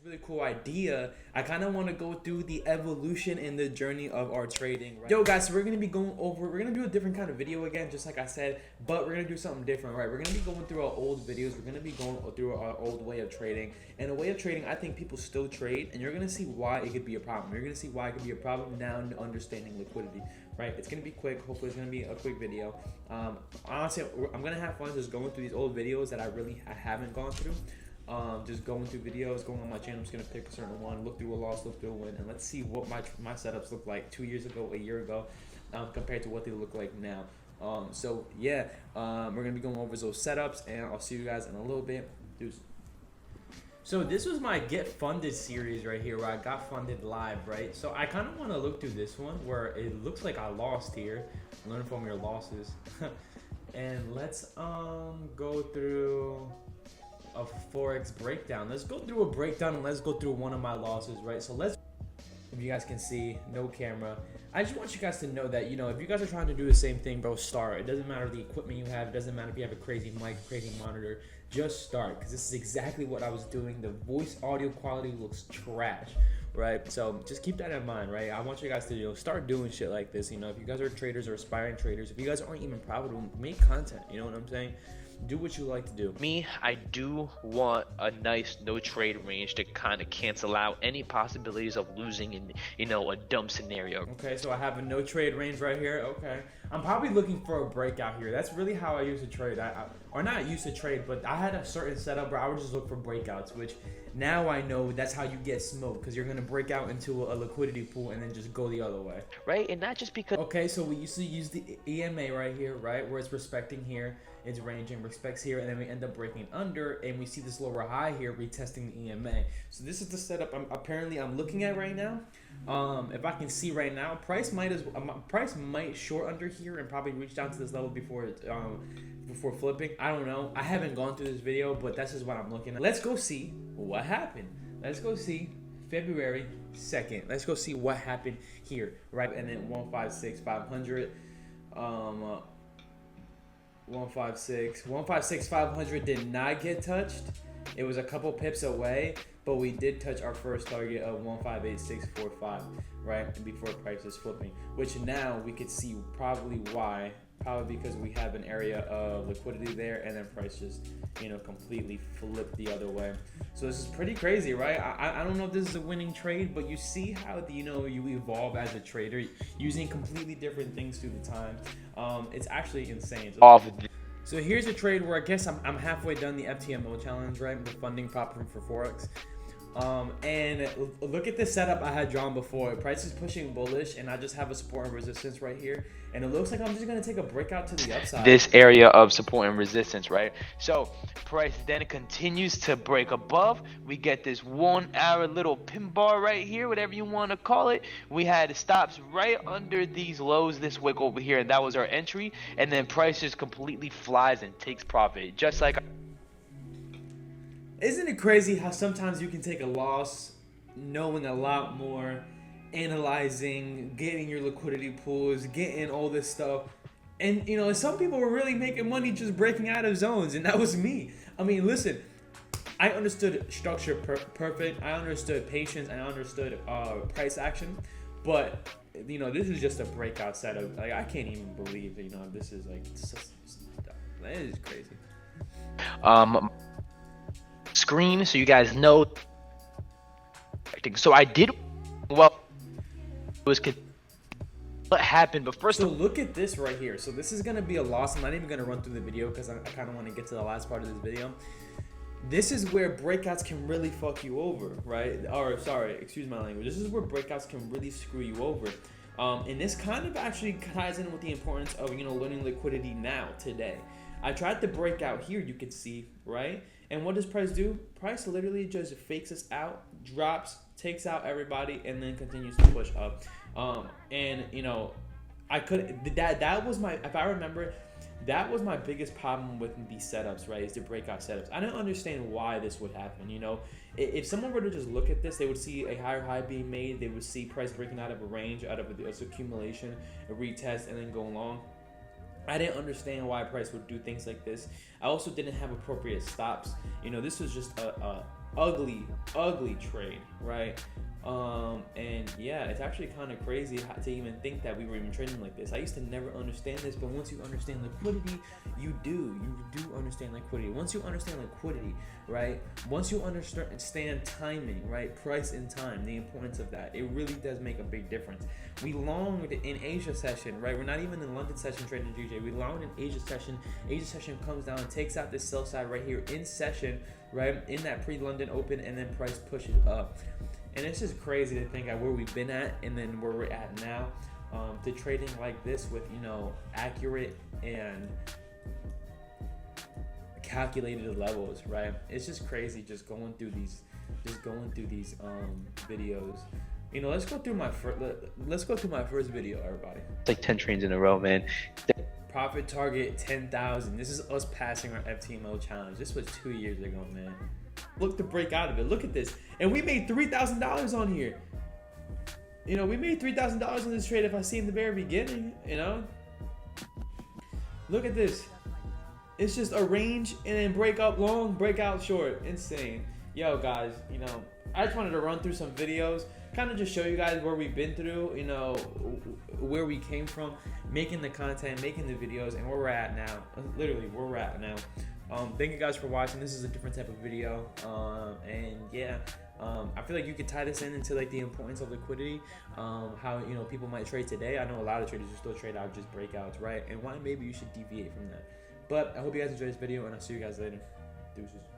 really cool idea, I kind of want to go through the evolution and the journey of our trading. Right? Yo guys, so we're gonna do a different kind of video again, just like I said, but we're gonna do something different, right? We're gonna be going through our old videos. We're gonna be going through our old way of trading, and a way of trading I think people still trade, and you're gonna see why it could be a problem. You're gonna see why it could be a problem now in understanding liquidity, right? It's gonna be quick. Hopefully it's gonna be a quick video. Honestly, I'm gonna have fun just going through these old videos that I haven't gone through. Just going through videos, going on my channel. I'm just gonna pick a certain one, look through a loss, look through a win, and let's see what my setups look like 2 years ago, a year ago, compared to what they look like now. So yeah, we're gonna be going over those setups, and I'll see you guys in a little bit. Deuce. So this was my get funded series right here, where I got funded live, right? So I kind of want to look through this one where it looks like I lost here. Learn from your losses. And let's go through a forex breakdown. Let's go through a breakdown, and let's go through one of my losses, right? So let's, if you guys can see, no camera. I just want you guys to know that, you know, if you guys are trying to do the same thing, bro, start. It doesn't matter the equipment you have. It doesn't matter if you have a crazy mic, crazy monitor. Just start, because this is exactly what I was doing. The voice audio quality looks trash, right? So just keep that in mind, right? I want you guys to, you know, start doing shit like this. You know, if you guys are traders or aspiring traders, if you guys aren't even profitable, make content. You know what I'm saying? Do what you like to do. Me, I do want a nice no trade range to kind of cancel out any possibilities of losing in, you know, a dumb scenario. Okay, so I have a no trade range right here. Okay, I'm probably looking for a breakout here. That's really how I used to trade. Or not used to trade, but I had a certain setup where I would just look for breakouts, which now I know that's how you get smoked, because you're gonna break out into a liquidity pool and then just go the other way. Right, and not just because. Okay, so we used to use the EMA right here, right, where it's respecting here, it's ranging, respects here, and then we end up breaking under, and we see this lower high here retesting the EMA. So this is the setup I'm looking at right now. If I can see right now, price might short under here and probably reach down to this level before flipping. I don't know. I haven't gone through this video, but that's just what I'm looking at. Let's go see what happened. Let's go see February 2nd. Let's go see what happened here, right? And then 156,500. 156,500 did not get touched. It was a couple pips away, but we did touch our first target of 158,645, right? And before price is flipping, which now we could see probably why. Probably because we have an area of liquidity there, and then price just, you know, completely flipped the other way. So this is pretty crazy, right? I don't know if this is a winning trade, but you see how, you know, you evolve as a trader using completely different things through the time. It's actually insane. So here's a trade where I guess I'm halfway done the FTMO challenge, right? The funding platform for Forex. And look at the setup I had drawn before. Price is pushing bullish, and I just have a support and resistance right here, and it looks like I'm just gonna take a breakout to the upside. This area of support and resistance, right? So price then continues to break above. We get this 1 hour little pin bar right here, whatever you want to call it. We had stops right under these lows this wick over here, and that was our entry. And then price just completely flies and takes profit, just like. Isn't it crazy how sometimes you can take a loss knowing a lot more, analyzing, getting your liquidity pools, getting all this stuff, and you know, some people were really making money just breaking out of zones, and that was me. I mean, listen, I understood structure perfect, I understood patience, I understood price action, but you know, this is just a breakout setup. Like, I can't even believe that, you know, this is like, that is crazy. Screen so you guys know. So I did well. It was what happened, but first. So look at this right here. So this is gonna be a loss. I'm not even gonna run through the video because I kind of want to get to the last part of this video. This is where breakouts can really fuck you over, right? Or sorry, excuse my language. This is where breakouts can really screw you over. And this kind of actually ties in with the importance of, you know, learning liquidity now, today. I tried to break out here, you could see, right? And what does price do? Price literally just fakes us out, drops, takes out everybody, and then continues to push up. And you know, I could that was my, if I remember, that was my biggest problem with these setups, right? Is the breakout setups. I don't understand why this would happen. You know, if someone were to just look at this, they would see a higher high being made. They would see price breaking out of a range, out of this accumulation, a retest, and then go long. I didn't understand why price would do things like this. I also didn't have appropriate stops. You know, this was just a ugly trade, right? And yeah, it's actually kind of crazy to even think that we were even trading like this. I used to never understand this, but once you understand liquidity, you do understand liquidity. Once you understand liquidity, right? Once you understand timing, right? Price and time, the importance of that, it really does make a big difference. We longed in Asia session, right? We're not even in London session trading GJ. We longed in Asia session. Asia session comes down and takes out this sell side right here in session, right? In that pre-London open, and then price pushes up. And it's just crazy to think at where we've been at and then where we're at now, to trading like this with, you know, accurate and calculated levels, right? It's just crazy just going through these videos. You know, let's go through my first video, everybody. It's like 10 trains in a row, man. Profit target 10,000. This is us passing our FTMO challenge. This was 2 years ago, man. Look to break out of it. Look at this. And we made $3,000 on here. You know, we made $3,000 in this trade if I see in the very beginning, you know. Look at this. It's just a range and then break up long, break out short. Insane. Yo, guys, you know, I just wanted to run through some videos, kind of just show you guys where we've been through, you know, where we came from, making the content, making the videos, and where we're at now. Literally, where we're at now. Thank you guys for watching. This is a different type of video, and yeah, I feel like you could tie this into like the importance of liquidity, how, you know, people might trade today. I know a lot of traders who still trade out just breakouts, right? And why maybe you should deviate from that. But I hope you guys enjoyed this video, and I'll see you guys later. Deuces.